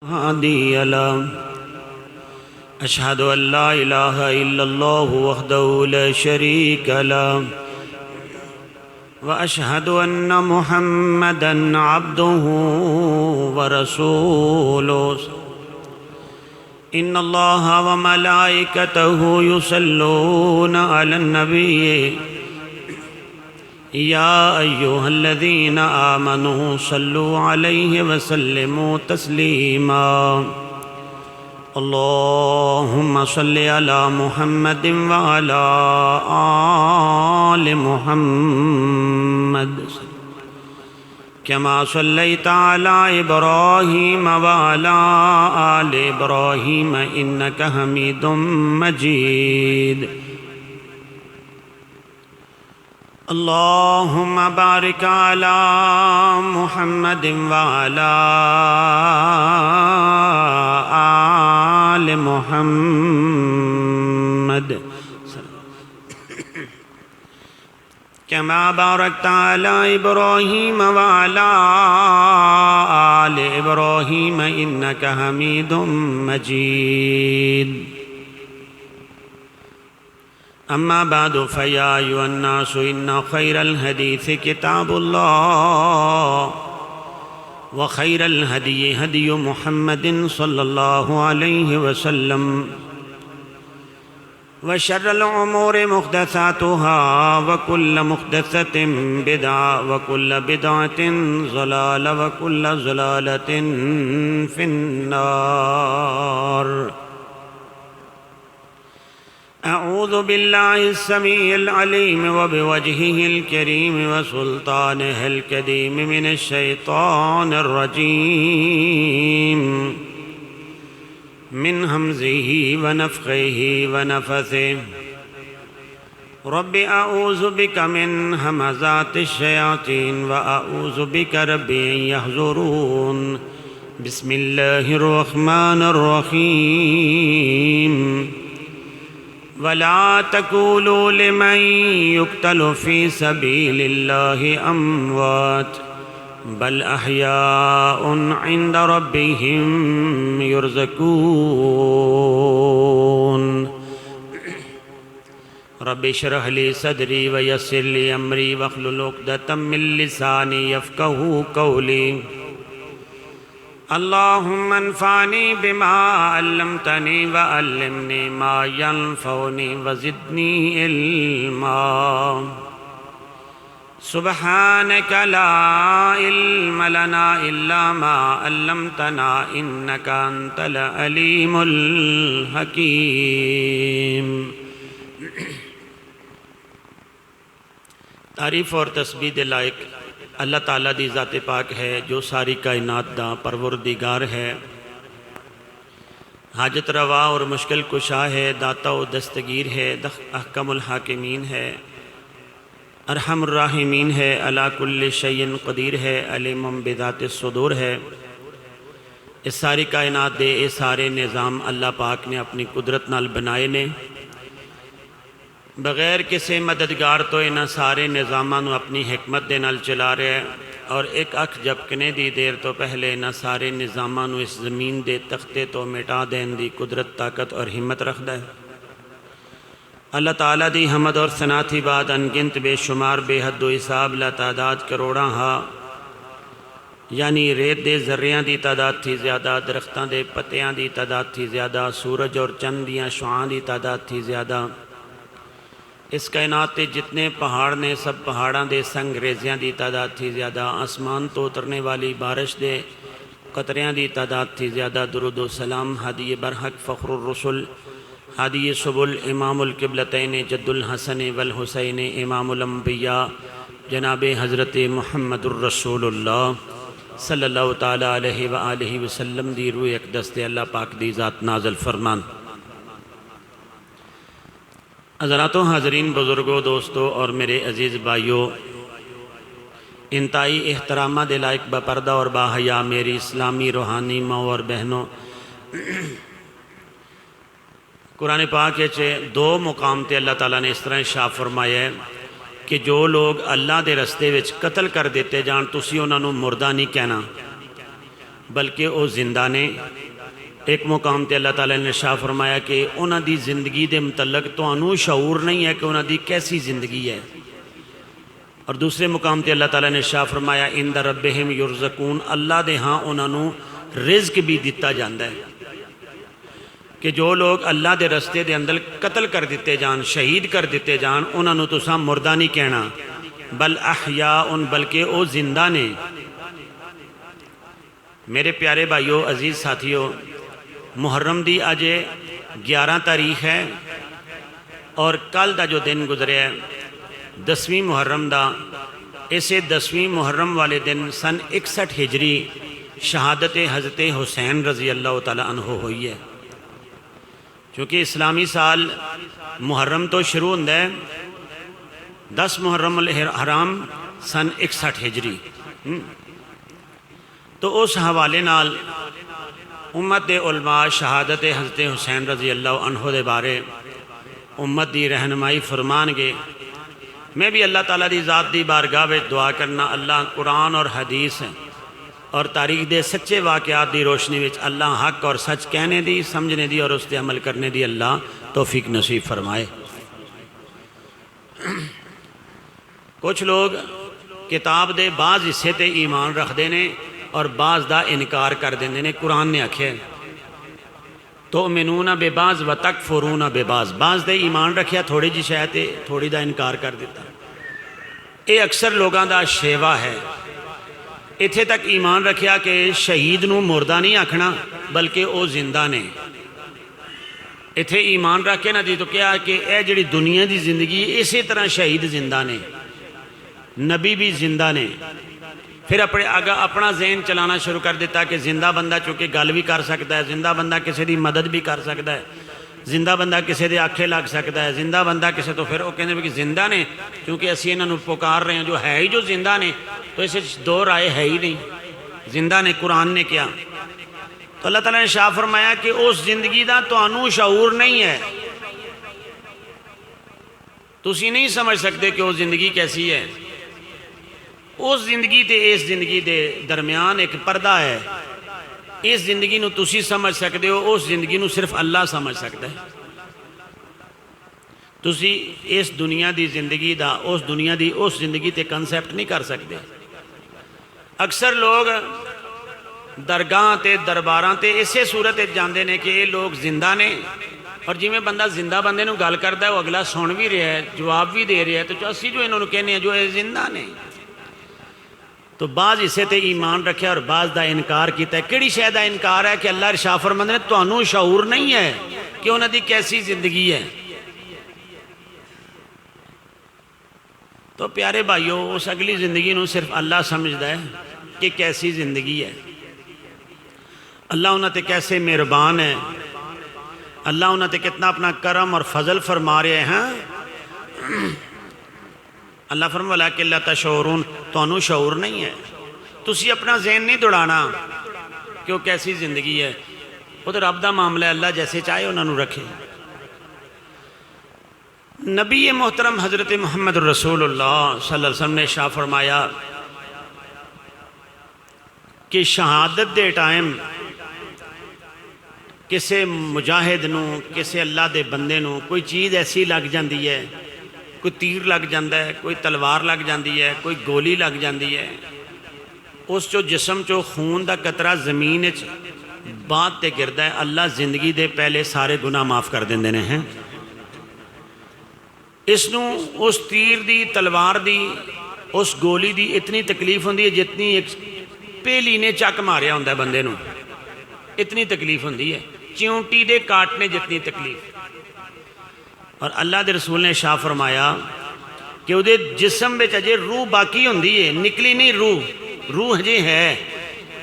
هادي له أشهد أن لا إله إلا الله وحده لا شريك له وأشهد أن محمدًا عبده ورسوله إن الله وملائكته يصلون على النبي يا أيها الذين آمنوا صلوا عليه وسلموا تسليما اللهم صل على محمد وعلى آل محمد كما صليت على إبراهيم وعلى آل إبراهيم إنك حميد مجيد اللهم بارك على محمد وعلى آل محمد كما باركت على إبراهيم وعلى آل إبراهيم إنك حميد مجيد أما بعد فيا أيها الناس إن خير الحديث كتاب الله وخير الهدي هدي محمد صلى الله عليه وسلم وشر الأمور محدثاتها وكل محدثة بدعة وكل بدعة ضلالة وكل ضلالة في النار أعوذ بالله السميع العليم وبوجهه الكريم وسلطانه القديم من الشيطان الرجيم من همزه ونفخه ونفثه رب أعوذ بك من همزات الشياطين وأعوذ بك رب أن يحضرون بسم الله الرحمن الرحيم ولا تقولوا لمن يقتل في سبيل الله أموات بل أحياء عند ربهم يرزقون رب اشرح لي صدري ويسر لي أمري واحلل عقدة من لساني يفقهوا قولي اللهم انفعني بما علمتني وعلمني ما ينفعني وزدني علما سبحانك لا علم لنا إلا ما علمتنا إنك أنت العليم الحكيم تعریف اور تسبیح دے لائق اللہ تعالیٰ دی ذات پاک ہے جو ساری کائنات دا پروردگار ہے، حاجت روا اور مشکل کشا ہے، داتا و دستگیر ہے، احکم الحاکمین ہے، ارحم الراحمین ہے، علی کل شیء قدیر ہے، علیم بذات الصدور ہے۔ اس ساری کائنات دے یہ سارے نظام اللہ پاک نے اپنی قدرت نال بنائے نے، بغیر کسی مددگار تو انہاں سارے نظاموں اپنی حکمت دے نال چلا رہے ہیں، اور ایک اکھ جھپکنے دی دیر تو پہلے انہاں سارے نظاموں اس زمین دے تختے تو مٹا دین دی قدرت، طاقت اور ہمت رکھدا ہے۔ اللہ تعالیٰ دی حمد اور ثنا تھی بعد انگنت بے شمار بے حد و حساب لا تعداد کروڑاں ہا، یعنی ریت دے ذریاں دی تعداد تھی زیادہ، درختاں دے پتیاں دی تعداد تھی زیادہ، سورج اور چند دیاں شعاں دی تعداد تھی زیادہ۔ اس کائنات تے جتنے پہاڑ نے سب پہاڑاں دے سنگ ریزیاں دی تعداد تھی زیادہ، آسمان تو اترنے والی بارش دے قطریاں دی تعداد تھی زیادہ۔ درود و سلام ہادی برحق فخر الرسل ہادی سبل امام القبلتین جد الحسن والحسین امام الانبیاء جناب حضرت محمد الرسول اللہ صلی اللہ تعالیٰ علیہ وآلہ وسلم دی روح اقدس تے اللہ پاک دی ذات نازل فرمان۔ حضراتوں، حاضرین، بزرگوں، دوستوں اور میرے عزیز بھائیوں، انتہائی احترامہ دے لائق بپردہ اور باحیا میری اسلامی روحانی ماں اور بہنوں، قرآن پاک دو مقام تے اللہ تعالیٰ نے اس طرح ارشاد فرمایا ہے کہ جو لوگ اللہ دے رستے وچ قتل کر دیتے جان تسی انہاں نوں مردہ نہیں کہنا، بلکہ وہ زندہ نے۔ ایک مقام تے اللہ تعالیٰ نے ارشاد فرمایا کہ انہاں دی زندگی دے متعلق تانوں شعور نہیں ہے کہ انہاں دی کیسی زندگی ہے، اور دوسرے مقام تے اللہ تعالیٰ نے ارشاد فرمایا عند ربہم یرزقون، اللہ دے ہاں انہاں نوں رزق بھی دتا جاندا ہے کہ جو لوگ اللہ دے رستے دے اندر قتل کر دیتے جان، شہید کر دیتے جان، انہاں نوں تساں مردہ نہیں کہنا، بل احیاء، بلکہ او زندہ نے۔ میرے پیارے بھائیو، عزیز ساتھیو، محرم دی اج 11 تاریخ ہے، اور کل دا جو دن گزرے ہے 10ویں محرم دا، اسے 10ویں محرم والے دن سن 61 ہجری شہادت حضرت حسین رضی اللہ تعالیٰ عنہ ہوئی ہے۔ چونکہ اسلامی سال محرم تو شروع ہوتا ہے 10 محرم الحرام سن 61 ہجری، تو اس حوالے نال امت دے علماء شہادت حضرت حسین رضی اللہ عنہ دے بارے امت دی رہنمائی فرمان گے۔ میں بھی اللہ تعالیٰ دی ذات دی بارگاہ میں دعا کرنا، اللہ قرآن اور حدیث اور تاریخ دے سچے واقعات دی روشنی وچ اللہ حق اور سچ کہنے دی، سمجھنے دی اور اس تے عمل کرنے دی اللہ توفیق نصیب فرمائے۔ کچھ لوگ کتاب دے بعض حصے تے ایمان رکھ دینے اور بعض دا انکار کر دینے۔ قرآن نے آکھے تؤمنون ببعض وتکفرون ببعض، بعض دے ایمان رکھیا تھوڑی جی شے تے تھوڑی دا انکار کر دیتا۔ یہ اکثر لوگاں دا شیوا ہے۔ اتھے تک ایمان رکھیا کہ شہید نو مردہ نہیں آکھنا بلکہ او زندہ نے۔ اتھے ایمان رکھ کے نہ دی تو کیا کہ اے جڑی دنیا دی زندگی اسی طرح شہید زندہ نے، نبی بھی زندہ نے۔ پھر اپنا ذہن چلانا شروع کر دیتا کہ زندہ بندہ چونکہ گل بھی کر سکتا ہے، زندہ بندہ کسی دی مدد بھی کر سکتا ہے، زندہ بندہ کسی دے آکھے لگ سکتا ہے، زندہ بندہ کسی تو پھر وہ کہنے بھی کہ زندہ نے کیونکہ اسی انہوں پکار رہے ہیں جو ہے ہی جو زندہ نے، تو اسے دو رائے ہے ہی نہیں، زندہ نے۔ قرآن نے کیا تو اللہ تعالیٰ نے شاہ فرمایا کہ اس زندگی دا تانوں شعور نہیں ہے، تسی نہیں سمجھ سکتے کہ وہ زندگی کیسی ہے۔ اس زندگی تے اس زندگی دے درمیان ایک پردہ ہے، اس زندگی نو تسی سمجھ سکتے ہو، اس زندگی نو صرف اللہ سمجھ سکتا ہے۔ تسی اس دنیا دی زندگی دا اس دنیا دی اس زندگی تے کنسیپٹ نہیں کر سکتے۔ اکثر لوگ درگاہ تے درباراں تے اسے صورت جاندے نے کہ یہ لوگ زندہ نے، اور جی میں بندہ زندہ بندے نو گل کرتا ہے وہ اگلا سن بھی رہا ہے، جواب بھی دے رہا ہے، تو اسی جو انہوں نے کہنے ہیں جو یہ زندہ نے۔ تو بعض اسے تے ایمان رکھے اور بعض دا انکار کیتا ہے۔ کیڑی شے دا انکار ہے کہ اللہ ارشاد فرماندے نے تانوں شعور نہیں ہے کہ انہاں دی کیسی زندگی ہے۔ تو پیارے بھائیو، اس اگلی زندگی نو صرف اللہ سمجھدا ہے کہ کیسی زندگی ہے۔ اللہ انہاں تے کیسے مہربان ہے، اللہ انہاں تے کتنا اپنا کرم اور فضل فرما رہے ہیں۔ اللہ فرما وَلَٰكِن لَا تَشْعُرُونَ، تانوں شعور نہیں ہے، تسی اپنا ذہن نہیں دوڑانا کہ وہ کیسی زندگی ہے۔ وہ تو رب دا معاملہ ہے، اللہ جیسے چاہے انہوں نے رکھے۔ نبی محترم حضرت محمد رسول اللہ صلی اللہ علیہ وسلم نے ارشاد فرمایا کہ شہادت دے ٹائم کسے مجاہد نو، کسے اللہ دے بندے نو کوئی چیز ایسی لگ جاندی ہے، کوئی تیر لگ جاندہ ہے، کوئی تلوار لگ جاندی ہے، کوئی گولی لگ جاندی ہے، اس چو جسم چو خون دا قطرہ زمین بات تے گردہ ہے، اللہ زندگی دے پہلے سارے گناہ معاف کر دیں دینے ہیں۔ اس نو اس تیر دی، تلوار دی، اس گولی دی اتنی تکلیف ہوندی ہے جتنی ایک پہلی نے چک ماریا ہوندہ ہے بندے نو، اتنی تکلیف ہوندی ہے، چیونٹی دے کاٹنے جتنی تکلیف۔ اور اللہ دے رسول نے ارشاد فرمایا کہ وہ دے جسم بچ اجے روح باقی ہوندی ہے، نکلی نہیں روح جے ہے۔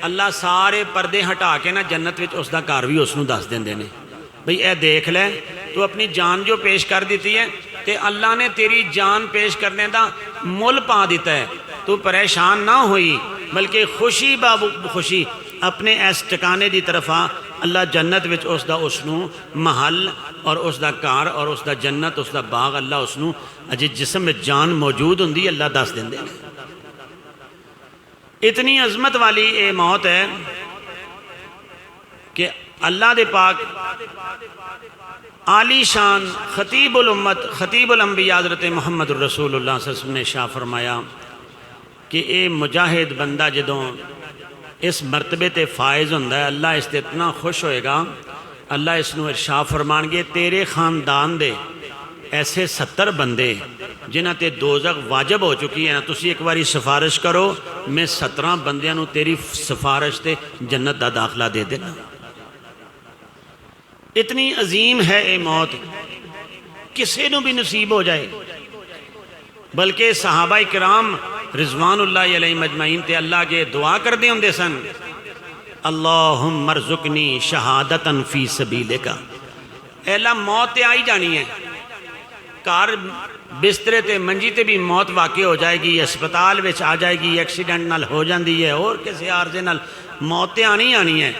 اللہ سارے پردے ہٹا کے نا جنت وچ اس دا گھر بھی اس نو دس دیندے نے، بھئی اے دیکھ لے تو اپنی جان جو پیش کر دیتی ہے تے اللہ نے تیری جان پیش کرنے دا مول پا دیتا ہے، تو پریشان نہ ہوئی بلکہ خوشی بابو خوشی اپنے اس ٹکانے دی طرف آ۔ اللہ جنت وچ اس دا اس نو محل اور اس دا کار اور اس دا جنت اس دا باغ اللہ اس نو اجے جسم میں جان موجود ہوندی اللہ دس دیندے۔ اتنی عظمت والی اے موت ہے کہ اللہ دے پاک عالی شان خطیب الامت خطیب الانبیاء حضرت محمد الرسول اللہ صلی اللہ علیہ وسلم نے شاہ فرمایا کہ اے مجاہد بندہ جدوں اس مرتبے تے فائز ہوندہ ہے، اللہ اس تے اتنا خوش ہوئے گا، اللہ اس نو ارشاد فرمان گے تیرے خاندان دے ایسے 70 بندے جنہاں تے دوزخ واجب ہو چکی ہے نا، تسی ایک باری سفارش کرو، میں 17 بندیاں نو تیری سفارش تے جنت دا داخلہ دے دینا۔ اتنی عظیم ہے اے موت، کسے نو بھی نصیب ہو جائے، بلکہ صحابہ کرام رضوان اللہ علیہ مجمعین تے اللہ کے دعا کر دے ہوندے سن، اللہم ارزقنی شہادتاً فی سبیلک، اے اللہ موت تے آئی جانی ہے، کار بسترے تے منجی تے بھی موت واقع ہو جائے گی، اسپتال وچ آ جائے گی، ایکسیڈنٹ نال ہو جاندی ہے اور کسی عارضے نال موت تے آنی ہے،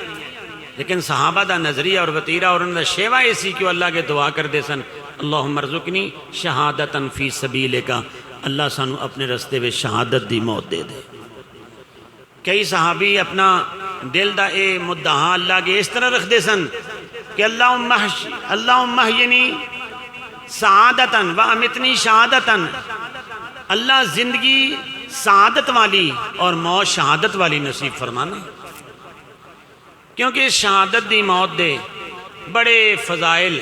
لیکن صحابہ دا نظریہ اور وطیرہ اور انہوں دا شیوہ ایسی کہ اللہ کے دعا کر دے سن، اللہم ارزقنی شہادتاً فی سبیلک، اللہ سانو اپنے رستے میں شہادت دی موت دے دے۔ کئی صحابی اپنا دل دا اے مدعا اللہ کے اس طرح رکھ دے سن کہ اللہم احینی سعادتاً وامتنی شہادتاً، اللہ زندگی سعادت والی اور موت شہادت والی نصیب فرمانا، کیونکہ شہادت دی موت دے بڑے فضائل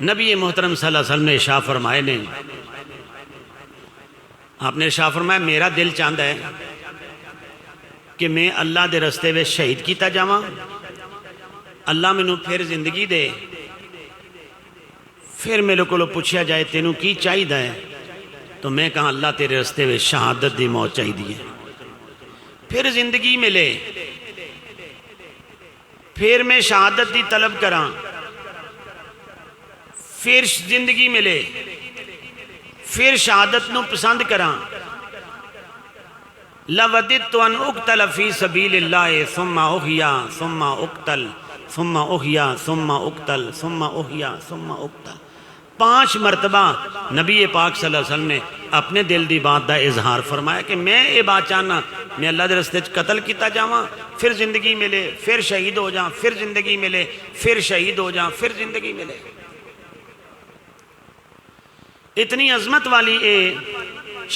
نبی محترم صلی اللہ علیہ وسلم نے ارشاد فرمائے نے۔ آپ نے ارشاد فرمایا میرا دل چاہتا ہے کہ میں اللہ دے رستے میں شہید کیتا جاواں، اللہ مینوں پھر زندگی دے، پھر میرے کو پوچھا جائے تینوں کی چاہیے ہے تو میں کہاں اللہ تیرے رستے میں شہادت دی موت چاہیے، پھر زندگی ملے، پھر میں شہادت دی طلب کراں، پھر زندگی ملے، پھر شہادت نو پسند کراں۔ لَوَدِدْتُ أَنْ أُقْتَلَ فِي سَبِيلِ اللَّهِ ثُمَّ أُحْيَا ثُمَّ أُقْتَلْ ثُمَّ أُحْيَا ثُمَّ أُقْتَلْ ثُمَّ أُحْيَا ثُمَّ أُقْتَلْ، 5 مرتبہ نبی پاک صلی اللہ علیہ وسلم نے اپنے دل دی بات دا اظہار فرمایا کہ میں یہ بات چاہنا میں اللہ دے رستے قتل کیتا جاواں، پھر زندگی ملے، پھر شہید ہو جاں، پھر زندگی ملے، پھر شہید ہو جاں، پھر زندگی ملے۔ اتنی عظمت والی اے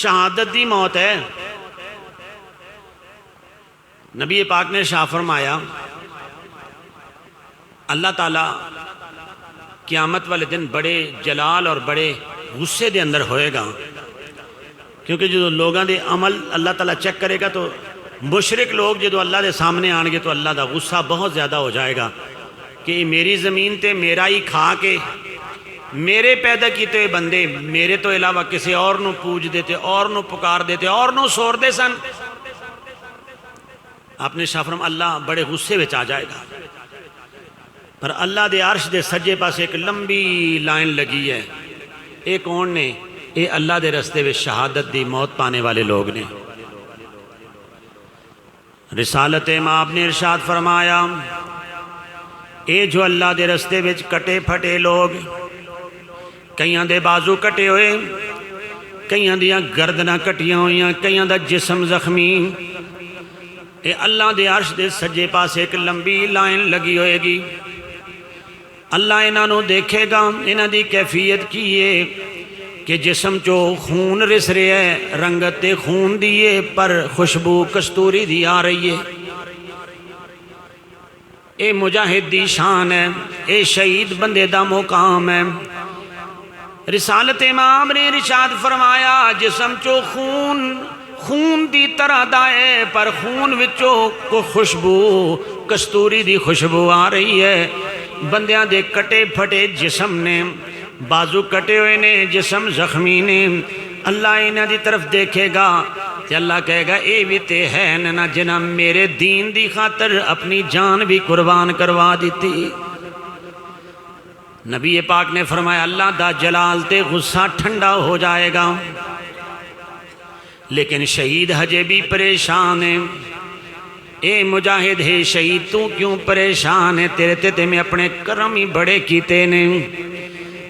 شہادت دی موت ہے۔ نبی پاک نے شاہ فرمایا اللہ تعالیٰ قیامت والے دن بڑے جلال اور بڑے غصے دے اندر ہوئے گا، کیونکہ جو لوگاں دے عمل اللہ تعالیٰ چیک کرے گا تو مشرک لوگ جدو اللہ دے سامنے آن گے تو اللہ دا غصہ بہت زیادہ ہو جائے گا کہ میری زمین تے میرا ہی کھا کے میرے پیدا کیتے ہوئے بندے میرے تو علاوہ کسی اور نو پوج دیتے، اور نو پکار دیتے، اور نو سور دے سن۔ آپ نے شاہ فرمایا اللہ بڑے غصے وچ آ جائے گا، پر اللہ دے عرش دے سجے پاس ایک لمبی لائن لگی ہے، اے کون نے؟ اے اللہ دے رستے میں شہادت دی موت پانے والے لوگ نے۔ رسالت امام نے ارشاد فرمایا اے جو اللہ دے رستے وچ کٹے پھٹے لوگ، کئیاں دے بازو کٹے ہوئے، کئیاں دیاں گردناں کٹیاں ہوئیاں، کئیاں دا جسم زخمی، اے اللہ دے عرش دے سجے پاس ایک لمبی لائن لگی ہوئے گی، اللہ انہاں نو دیکھے گا، انہاں دی کیفیت کی ہے کہ جسم چو خون رس رہے ہے، رنگت تے خون دیئے پر خوشبو کستوری دی آ رہی ہے۔ اے مجاہد دی شان ہے، اے شہید بندے دا مقام ہے۔ رسالت امام نے ارشاد فرمایا جسم چو خون دی طرح دائے پر خون وچو کو خوشبو کستوری دی خوشبو آ رہی ہے۔ بندیاں دے کٹے پھٹے جسم نے، بازو کٹے ہوئے نے، جسم زخمی نے، اللہ انہاں دی طرف دیکھے گا کہ اللہ کہے گا اے بھی تے ہے نا جنہاں میرے دین دی خاطر اپنی جان بھی قربان کروا دیتی۔ نبی پاک نے فرمایا اللہ دا جلال تے غصہ ٹھنڈا ہو جائے گا، لیکن شہید ہجے بھی پریشان ہے۔ اے مجاہد ہے شہید تو کیوں پریشان ہے؟ تیرے تے میں اپنے کرم ہی بڑے کیتے نے،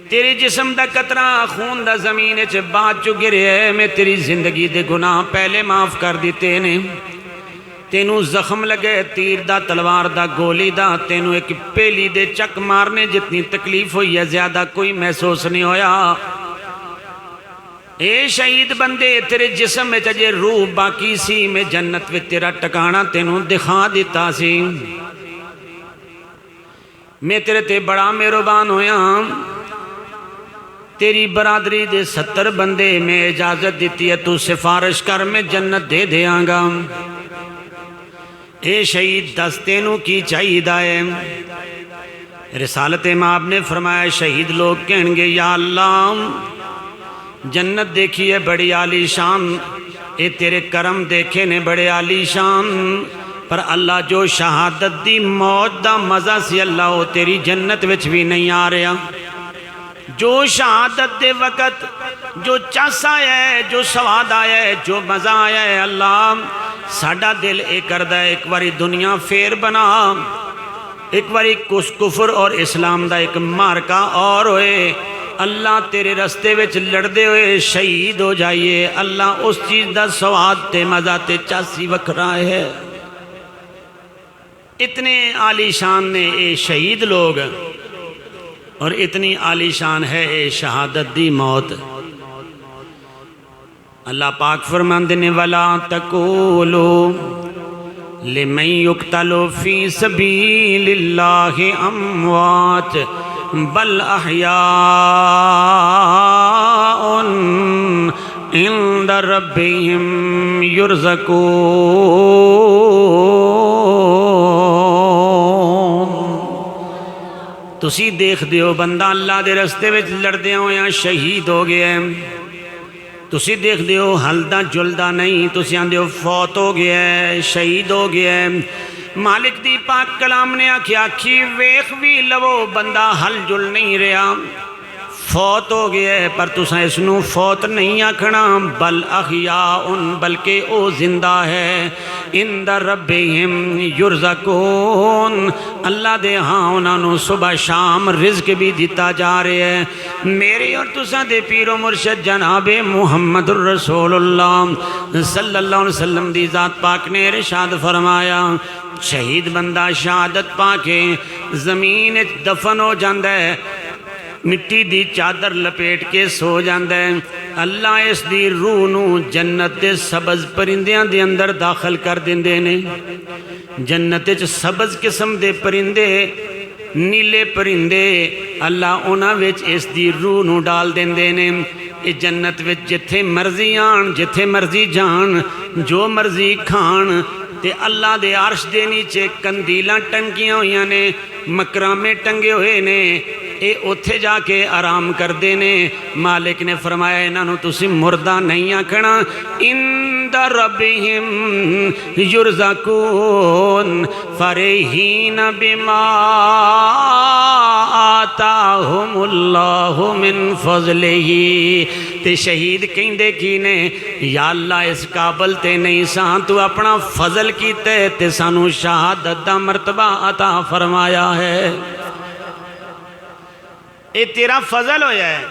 تیرے جسم دا قطرہ خون دا زمین چ بات چو گرے ہے، میں تیری زندگی دے گناہ پہلے معاف کر دیتے نے، تینوں زخم لگے تیر دا تلوار دا گولی دا تینوں ایک پیلی دے چک مارنے جتنی تکلیف ہوئی ہے زیادہ کوئی محسوس نہیں ہویا اے شہید بندے تیرے جسم میں تجھے روح باقی سی میں جنت میں تیرا ٹکانا تینوں دکھا دیتا سی میں تیرے تے بڑا مہربان ہویا تیری برادری دے 70 بندے میں اجازت دیتی ہے تو سفارش کر میں جنت دے دیاں گا اے شہید دس تینوں کی چاہیے دائے رسالت امام نے فرمایا شہید لوگ کہیں گے یا اللہ جنت دیکھی ہے بڑی عالی شان اے تیرے کرم دیکھے نے بڑے عالی شان پر اللہ جو شہادت دی موت دا مزہ سی اللہ وہ تیری جنت وچ بھی نہیں آ رہا جو شہادت دے وقت جو چس آیا ہے جو سواد آیا ہے جو مزہ آیا ہے اللہ ساڑھا دل ایک کردہ ہے ایک باری دنیا پھیر بنا ایک باری کفر اور اسلام دا ایک مارکا اور ہوئے اللہ تیرے رستے وچ لڑدے ہوئے شہید ہو جائیے اللہ اس چیز دا سواد تے مزہ تے چاسی وکھرا ہے اتنے عالی شان نے اے شہید لوگ اور اتنی عالی شان ہے اے شہادت دی موت اللہ پاک فرماندے نے وَلَا تَقُولُوا لِمَنْ يُقْتَلُ فِي سَبِيلِ اللَّهِ أَمْوَاتٍ بَلْ أَحْيَاءٌ عِنْدَ رَبِّهِمْ يُرْزَقُونَ تسی دیکھ دیو بندہ اللہ دے رستے وچ لڑدے ہوں یا شہید ہو گئے تسی دیکھ دیو ہلدہ جلدہ نہیں تسی آن دیو فوت ہو گئے شہید ہو گئے مالک دی پاک کلام نے آکھی ویخ بھی لو بندہ ہل جل نہیں رہا فوت ہو گئے پر تساں اس نو فوت نہیں آکھنا بل احیاء بلکہ او زندہ ہے عند ربہم یرزقون اللہ دے ہاں انہاں نو صبح شام رزق بھی دیتا جا رہے ہیں میرے اور تساں دے پیر و مرشد جناب محمد الرسول اللہ صلی اللہ علیہ وسلم دی ذات پاک نے ارشاد فرمایا شہید بندہ شہادت پاکے زمین دفن ہو جاندہ ہے مٹی دی چادر لپیٹ کے سو جاندہ ہے اللہ اس دی روح نو جنت دے سبز پرندیاں دے اندر داخل کر دیندے نے جنت دے سبز قسم دے پرندے نیلے پرندے اللہ انہاں وچ اس دی روح نو ڈال دیندے نے جنت وچ جتھے مرضی آن جتھے مرضی جان جو مرضی کھان تے اللہ دے عرش دے نیچے کندیلاں ٹنگیاں ہوئیاں نے مکرامے ٹنگے ہوئے نے اے اتھے جا کے آرام کر دینے مالک نے فرمایا انہاں نو تسی مردہ نہیں آکھنا عند ربہم یرزقون فرحین بما آتاہم اللہ من فضلہی تے شہید کہیں دے کی نے یا اللہ اس قابل تے نہیں سان تو اپنا فضل کیتے تے سانو شہادت دا مرتبہ عطا فرمایا ہے اے تیرا فضل ہویا ہے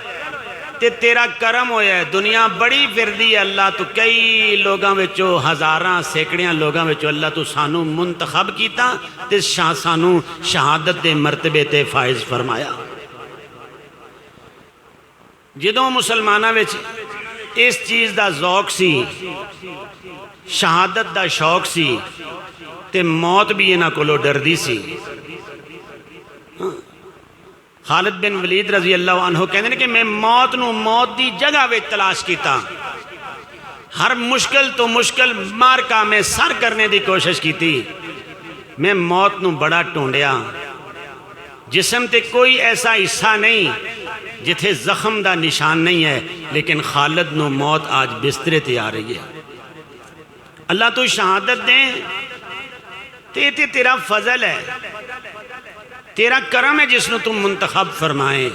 تے تیرا کرم ہویا ہے دنیا بڑی فردی ہے اللہ تو کئی لوگاں وچو ہزاراں سینکڑیاں لوگاں وچو اللہ تو سانو منتخب کیتا تے سانو شہادت دے مرتبے تے فائز فرمایا جدوں مسلمانہ وچ اس چیز دا ذوق سی شہادت دا شوق سی تے موت بھی انہاں کولو ڈردی سی خالد بن ولید رضی اللہ عنہ کہتے ہیں کہ میں موت نو موت دی جگہ وے تلاش کیتا ہر مشکل تو مشکل مارکا میں سر کرنے دی کوشش کیتی میں موت نو بڑا ٹونڈیا جسم تے کوئی ایسا حصہ نہیں جتھے زخم دا نشان نہیں ہے لیکن خالد نو موت آج بسترے تے آ رہی ہے اللہ تو شہادت دیں تے تیرا فضل ہے تیرا کرم ہے جس نو تم منتخب فرمائیں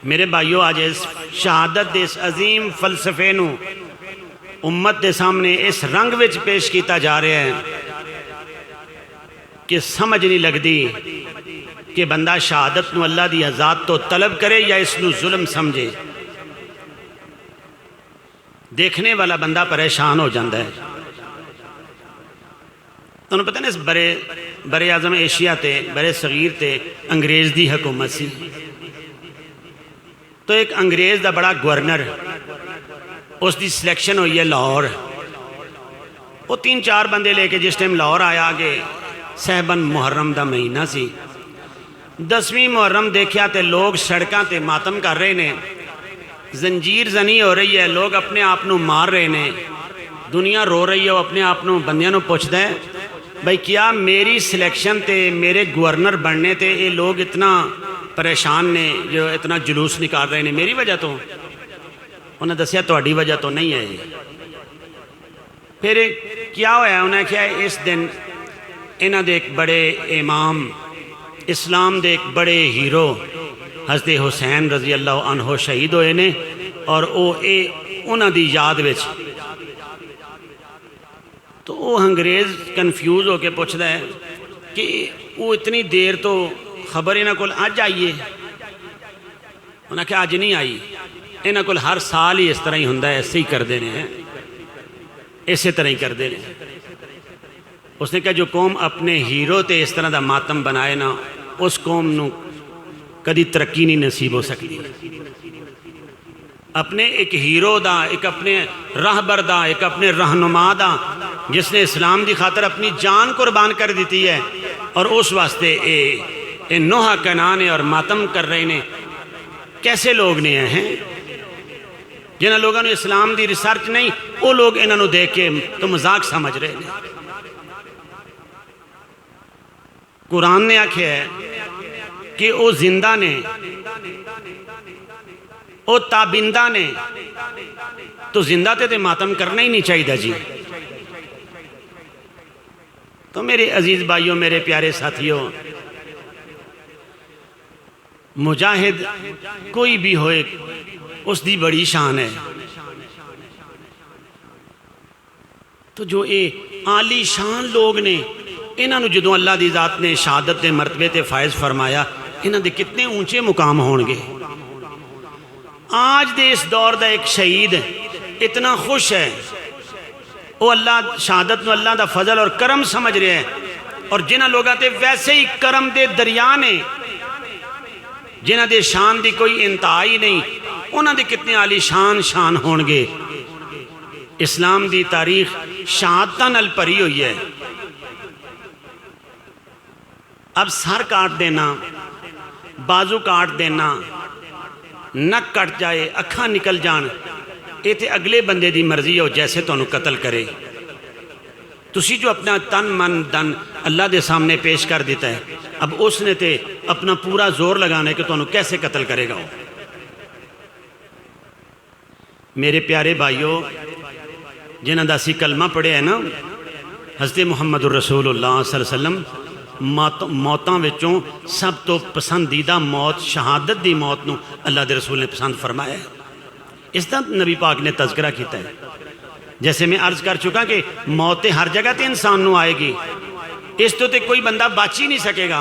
میرے بھائیو آج اس شہادت دے اس عظیم فلسفے نو امت دے سامنے اس رنگ وچ پیش کیتا جا رہے ہیں کہ سمجھ نہیں لگ دی کہ بندہ شہادت نو اللہ دی ذات تو طلب کرے یا اس نو ظلم سمجھے دیکھنے والا بندہ پریشان ہو جاندہ ہے تمہیں پتہ نا اس برے اعظم ایشیا تے برے صغیر تے انگریز دی حکومت سی، تو ایک انگریز دا بڑا گورنر اس دی سلیکشن ہوئی ہے لاہور، وہ 3-4 بندے لے کے جس ٹائم لاہور آیا آگے صحبن محرم دا مہینہ سی، 10ویں محرم دیکھیا تے لوگ سڑکاں تے ماتم کر رہے نے، زنجیر زنی ہو رہی ہے، لوگ اپنے آپ نو مار رہے نے، دنیا رو رہی ہے، وہ اپنے آپ نو بندیاں نو پوچھتا ہے بھائی کیا میری سلیکشن تے میرے گورنر بننے تے یہ لوگ اتنا پریشان نے جو اتنا جلوس نکال رہے ہیں میری وجہ تو؟ انہیں دسیا تہاڈی وجہ تو نہیں ہے۔ پھر کیا ہوا ہے؟ انہیں کیا اس دن انہاں دے ایک بڑے امام اسلام دے ایک بڑے ہیرو حضرت حسین رضی اللہ عنہ شہید ہوئے نے، اور انہاں دی یاد وچ تو وہ انگریز کنفیوز ہو کے پوچھتا ہے کہ وہ اتنی دیر تو خبر انہاں کول اج آئیے؟ انہاں کہا اج نہیں آئی، انہاں کول ہر سال ہی اس طرح ہی ہوندا ہے، ایسے ہی کر دینے ہیں، اسی طرح ہی کر دینے۔ اس نے کہا جو قوم اپنے ہیرو تے اس طرح دا ماتم بنائے نا اس قوم نو کدی ترقی نہیں نصیب ہو سکتی۔ اپنے ایک ہیرو دا، ایک اپنے راہبر دا، ایک اپنے رہنما دا جس نے اسلام دی خاطر اپنی جان قربان کر دیتی ہے، اور اس واسطے اے نوحہ کنانے اور ماتم کر رہے نے، کیسے لوگ نے ہیں جنہاں لوگوں نے اسلام دی ریسرچ نہیں، وہ لوگ انہوں نے دیکھ کے تو مذاق سمجھ رہے ہیں۔ قرآن نے آکھیا ہے کہ وہ زندہ نے، وہ تابندہ نے، تو زندہ تے ماتم کرنا ہی نہیں چاہیے جی۔ تو میرے عزیز بھائیوں، میرے پیارے ساتھیوں، مجاہد کوئی بھی ہوئے اس دی بڑی شان ہے، تو جو عالی شان لوگ نے انہاں نو جدوں اللہ دی ذات نے شہادت دے مرتبے تے فائز فرمایا، انہاں دے کتنے اونچے مقام ہون گے۔ آج دے اس دور دا ایک شہید اتنا خوش ہے، وہ اللہ شہادت نو اللہ دا فضل اور کرم سمجھ رہے ہیں، اور جنہاں لوگاں تے ویسے ہی کرم دے دریا نے، جنہاں دے شان دی کوئی انتہائی نہیں، انہاں دے کتنے عالی شان ہون گے۔ اسلام دی تاریخ شہادتاں نال بھری ہوئی ہے۔ اب سر کاٹ دینا، بازو کاٹ دینا، نک کٹ جائے، اکھاں نکل جان، یہ تے اگلے بندے دی مرضی ہو جیسے تو انہوں قتل کرے۔ تسی جو اپنا تن من دن اللہ دے سامنے پیش کر دیتا ہے، اب اس نے تے اپنا پورا زور لگانے کہ تو انہوں کیسے قتل کرے گا۔ میرے پیارے بھائیوں، جنہاں دا سی کلمہ پڑھے ہے نا، حضرت محمد الرسول اللہ صلی اللہ علیہ وسلم موتاں وچوں سب تو پسندیدہ موت شہادت دی موت نو اللہ دے رسول نے پسند فرمایا ہے۔ اس طرح نبی پاک نے تذکرہ کیتا ہے، جیسے میں عرض کر چکا کہ موت ہر جگہ تے انسان نو آئے گی، اس تو تے کوئی بندہ بچ ہی نہیں سکے گا،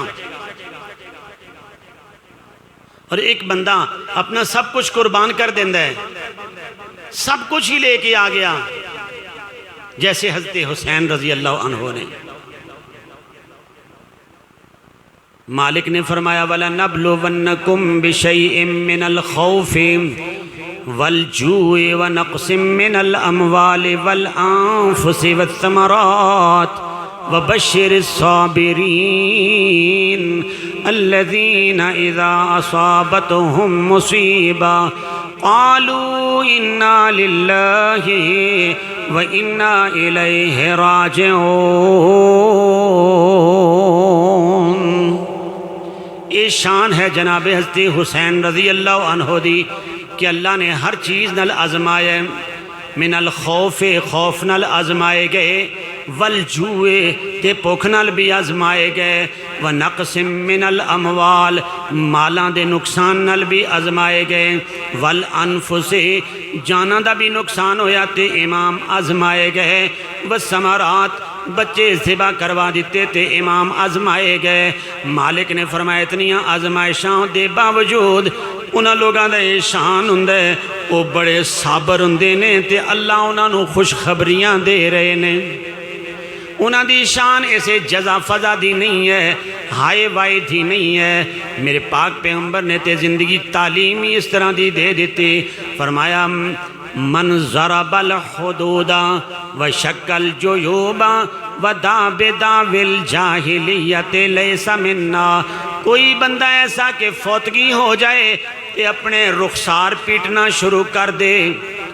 اور ایک بندہ اپنا سب کچھ قربان کر دیندہ ہے، سب کچھ ہی لے کے آ گیا، جیسے حضرت حسین رضی اللہ عنہ نے۔ مالک نے فرمایا وَلَنَبْلُوَنَّكُمْ بِشَيْءٍ مِّنَ الْخَوْفِ وَالْجُوعِ وَنَقْصٍ مِّنَ الْأَمْوَالِ وَالْأَنفُسِ وَالثَّمَرَاتِ وَبَشِّرِ الصَّابِرِينَ الَّذِينَ إِذَا أَصَابَتْهُمْ مُصِيبَةٌ قَالُوا إِنَّا لِلَّهِ وَإِنَّا إِلَيْهِ رَاجِعُونَ۔ یہ شان ہے جناب حضرت حسین رضی اللہ عنہ دی کہ اللہ نے ہر چیز نال آزمائے، من الخوف خوف نال آزمائے گئے، والجوع تے بھوک نال بھی آزمائے گئے، ونقص من الاموال مالاں دے نقصان نال بھی آزمائے گئے، والانفس جاناں دا بھی نقصان ہویا تے امام آزمائے گئے، والثمرات بچے ذبح کروا دیتے تے امام آزمائے گئے۔ مالک نے فرمایا اتنیاں آزمائشاں دے باوجود انہاں لوگاں دا یہ شان ہندے وہ بڑے صابر ہندے نے تے اللہ انہاں نو خوشخبریاں دے رہے نے، انہاں دی شان ایسے جزا فضا دی نہیں ہے، ہائے وائے دی نہیں ہے۔ میرے پاک پیغمبر نے تے زندگی تعلیم ہی اس طرح دی دے دیتی، فرمایا من ضرب الحدود وشق الجیوب ودعا بدعوی الجاہلیت لیس منا۔ کوئی بندہ ایسا کہ فوتگی ہو جائے کہ اپنے رخسار پیٹنا شروع کر دے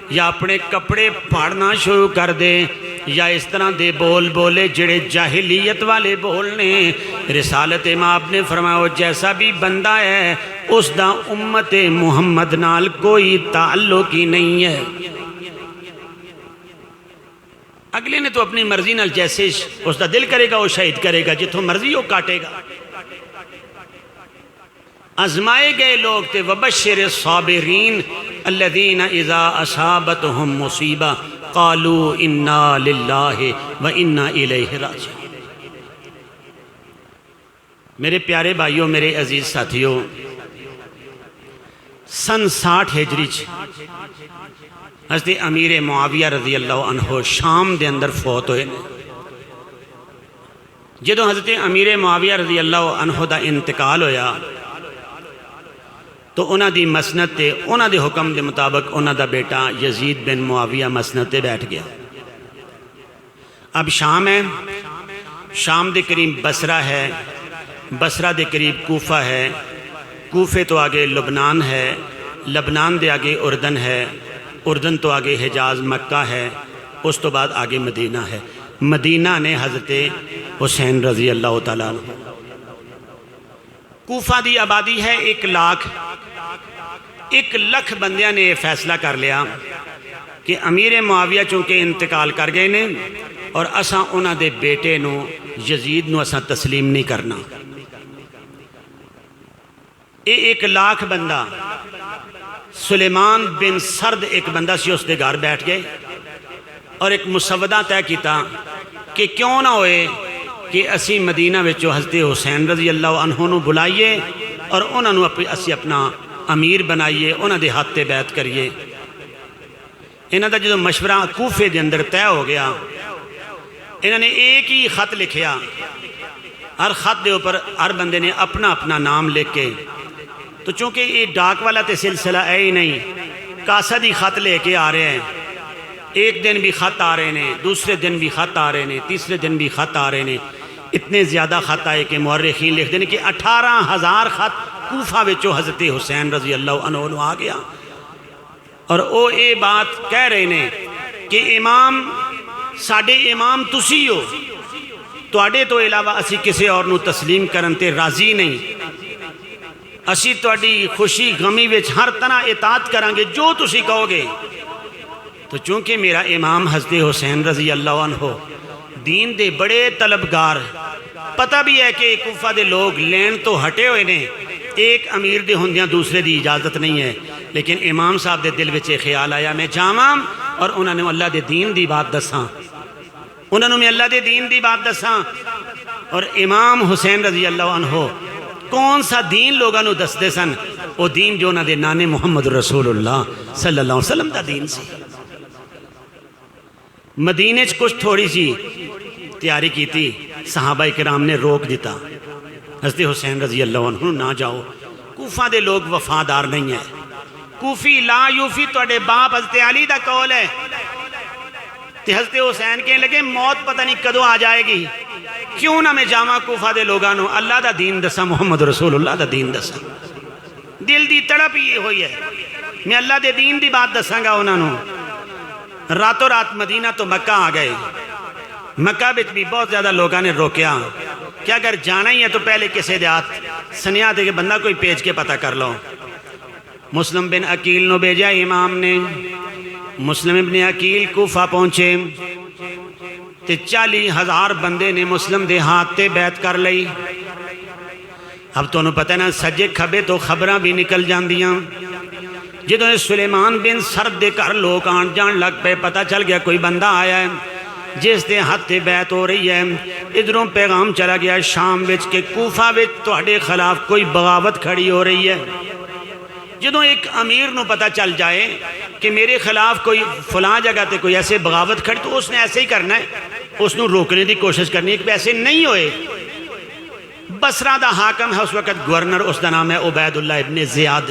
یا اپنے کپڑے پھاڑنا شروع کر دے یا اس طرح دے بول بولے جڑے جاہلیت والے بولنے، رسالت امام نے فرمایا وہ جیسا بھی بندہ ہے اس دا امت محمد نال کوئی تعلق ہی نہیں ہے۔ اگلے نے تو اپنی مرضی نال جیسے اس دا دل کرے گا وہ شہید کرے گا، جتوں مرضی وہ کاٹے گا۔ آزمائے گئے لوگ تھے وبشر الصابرین الذین اذا اصابتهم مصیبہ قالوا انا للہ و انا الیہ راجعون۔ میرے پیارے بھائیوں، میرے عزیز ساتھیوں، سن 60 ہجری حضرت امیر معاویہ رضی اللہ عنہ شام دے اندر فوت ہوئے نے۔ جدو حضرت امیر معاویہ رضی اللہ عنہ دا انتقال ہویا تو انہاں دی مسند تے انہاں دے حکم دے مطابق انہاں دا بیٹا یزید بن معاویہ مسند تے بیٹھ گیا۔ اب شام ہے، شام دے قریب بصرہ ہے، بصرہ دے قریب کوفہ ہے، کوفے تو آگے لبنان ہے، لبنان دے آگے اردن ہے، اردن تو آگے حجاز مکہ ہے، اس تو بعد آگے مدینہ ہے۔ مدینہ نے حضرت حسین رضی اللہ تعالیٰ عنہ۔ کوفہ دی آبادی ہے 1 لاکھ، 1 لاکھ بندیاں نے فیصلہ کر لیا کہ امیر معاویہ چونکہ انتقال کر گئے نے اور اساں انہاں دے بیٹے نو یزید نو اساں تسلیم نہیں کرنا۔ 1 لاکھ بندہ، سلیمان بن سرد ایک بندہ سی اس دے گھر بیٹھ گئے اور ایک مسودہ طے کیتا کہ کیوں نہ ہوئے کہ اسی مدینہ وچوں حضرت حسین رضی اللہ عنہ نو بلائیے اور انہاں نو اسی اپنا امیر بنائیے، انہاں دے ہاتھ تے بیعت کریے۔ انہاں دا جدو مشورہ کوفے دے اندر طے ہو گیا، انہاں نے ایک ہی خط لکھیا، ہر خط دے اوپر ہر بندے نے اپنا اپنا نام لکھ کے، تو چونکہ یہ ڈاک والا تے سلسلہ ہے ہی نہیں، قاصد ہی خط لے کے آ رہے ہیں، ایک دن بھی خط آ رہے ہیں، دوسرے دن بھی خط آ رہے ہیں، تیسرے دن بھی خط آ رہے ہیں۔ اتنے زیادہ خط آئے کہ مورخین لکھ دیں کہ 18,000 خط کوفہ وچوں حضرت حسین رضی اللہ عنہ نو آ گیا، اور وہ یہ بات کہہ رہے ہیں کہ امام ساڈے امام تسی ہو، تواڈے تو علاوہ اسی کسی اور نو تسلیم کرن تے راضی نہیں، اسی تواڈی خوشی غمی وچ ہر طرح اطاعت کریں گے جو تسی کہو گے۔ تو چونکہ میرا امام حضرت حسین رضی اللہ عنہ دین دے بڑے طلبگار، پتہ بھی ہے کہ کوفہ دے لوگ لین تو ہٹے ہوئے نے، ایک امیر دے ہوندیاں دوسرے دی اجازت نہیں ہے، لیکن امام صاحب دے دل وچ خیال آیا میں جاواں اور انہوں نے اللہ دے دین دی بات دساں، انہوں نے اللہ دے دین دی بات دساں۔ اور امام حسین رضی اللہ عنہ کون سا دین لوگاں نو دسدے سن؟ وہ دین جو انہاں دے نانے محمد رسول اللہ صلی اللہ علیہ وسلم دا دین سی۔ مدینے چ کچھ تھوڑی سی تیاری کی تھی، صحابہ کرام نے روک دیتا، حضرت حسین رضی اللہ عنہ نہ جاؤ، کوفہ دے لوگ وفادار نہیں ہیں، کوفی لا یوفی تواڈے باپ حضرت علی دا قول ہے، تے حضرت حسین کہنے لگے موت پتہ نہیں کدو آ جائے گی، کیوں نہ میں جاواں کوفہ دے لوگاں نو اللہ دا دین دساں، محمد رسول اللہ دا دین دساں۔ دل دی تڑپ یہ ہوئی ہے، میں اللہ دے دین دی بات دساں گا انہاں نو۔ راتوں رات مدینہ تو مکہ آ گئے، مکہ بچ بھی بہت زیادہ لوگاں نے روکیا کہ اگر جانا ہی ہے تو پہلے کسے دیات سنیا دے کہ بندہ کوئی پیج کے پتہ کر لو۔ مسلم بن عقیل نو بھیجا امام نے، مسلم بن عقیل کوفہ پہنچے تے 40,000 بندے نے مسلم دے ہاتھ تے بیعت کر لئی۔ اب تو انہوں پتہ نا سجے کھبے تو خبراں بھی نکل جاندیاں، جدوں سلیمان بن سرد دے کر لوگ آن جان لگ پہ، پتہ چل گیا کوئی بندہ آیا ہے جس دے ہاتھ تے بیعت ہو رہی ہے۔ ادھروں پیغام چلا گیا شام وچ کہ کوفہ وچ تواڈے خلاف کوئی بغاوت کھڑی ہو رہی ہے۔ جدوں ایک امیر نو پتہ چل جائے کہ میرے خلاف کوئی فلاں جگہ تے کوئی ایسے بغاوت کھڑی تو اس نے ایسے ہی کرنا ہے، اس نو روکنے دی کوشش کرنی ایک پیسے نہیں ہوئے. بصرہ دا حاکم ہے اس وقت گورنر، اس دا نام ہے عبید اللہ ابن زیاد.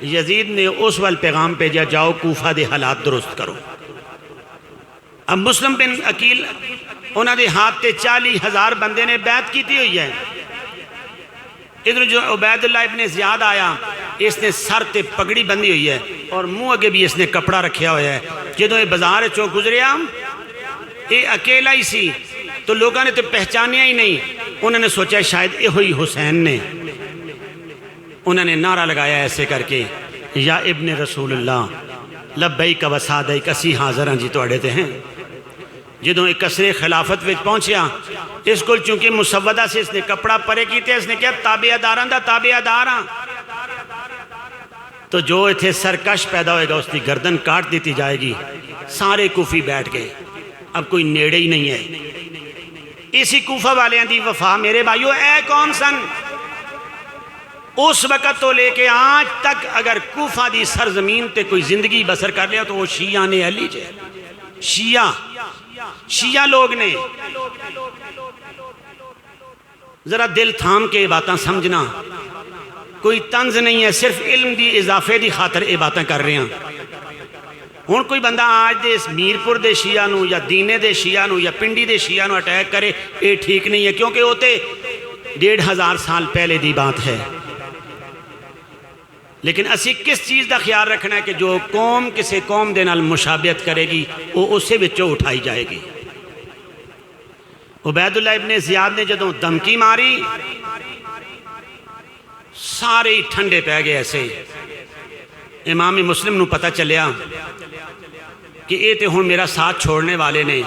یزید نے اس وال پیغام بھیجا جاؤ کوفہ دے حالات درست کرو. اب مسلم بن عقیل انہاں دے ہاتھ تے 40,000 بندے نے بیعت کیتی ہوئی ہے. ادھر جو عبید اللہ ابن زیاد آیا اس نے سر تے پگڑی بندی ہوئی ہے اور منہ اگے بھی اس نے کپڑا رکھیا ہوا ہے. جدوں یہ بازار چوں گزریا یہ اکیلا ہی سی تو لوگوں نے تو پہچانیا ہی نہیں. انہوں نے سوچا شاید یہ ہوئی حسین نے. انہوں نے نعرہ لگایا ایسے کر کے یا ابن رسول اللہ لبیک و سعدیک، اسی حاضر ہیں جی توڑے تے ہیں. جدوں ایک قصر خلافت وچ پہنچیا اس کو چونکہ مسودہ سے اس نے کپڑا پرے کیتے اس نے کہا تابعہ داراں دا تابعہ داراں. تو جو اتھے سرکش پیدا ہوئے گا اس کی گردن کاٹ دیتی جائے گی. سارے کوفی بیٹھ گئے، اب کوئی نیڑے ہی نہیں ہے. اسی کوفہ والیاں دی وفا میرے بھائیو اے کون سن؟ اس وقت تو لے کے آج تک اگر کوفہ دی سرزمین تے کوئی زندگی بسر کر لیا تو وہ شیعہ نے اہلی جے. شیعہ لوگ نے. ذرا دل تھام کے باتاں سمجھنا، کوئی طنز نہیں ہے، صرف علم دی اضافے دی خاطر یہ باتیں کر رہے ہیں. ہن کوئی بندہ آج دے میرپور دے شیعہ نو یا دینے دے شیعہ نو یا پنڈی دے شیعہ نو اٹیک کرے یہ ٹھیک نہیں ہے، کیونکہ وہ تے 1500 سال پہلے دی بات ہے. لیکن اسی کس چیز دا خیال رکھنا ہے کہ جو قوم کسے قوم دے نال مشابہت کرے گی وہ اسے وچوں اٹھائی جائے گی. عبید اللہ ابن زیاد نے جدوں دھمکی ماری سارے ٹھنڈے پہ گئے. ایسے امام مسلم نو پتہ چلیا کہ اے تے ہن میرا ساتھ چھوڑنے والے نے.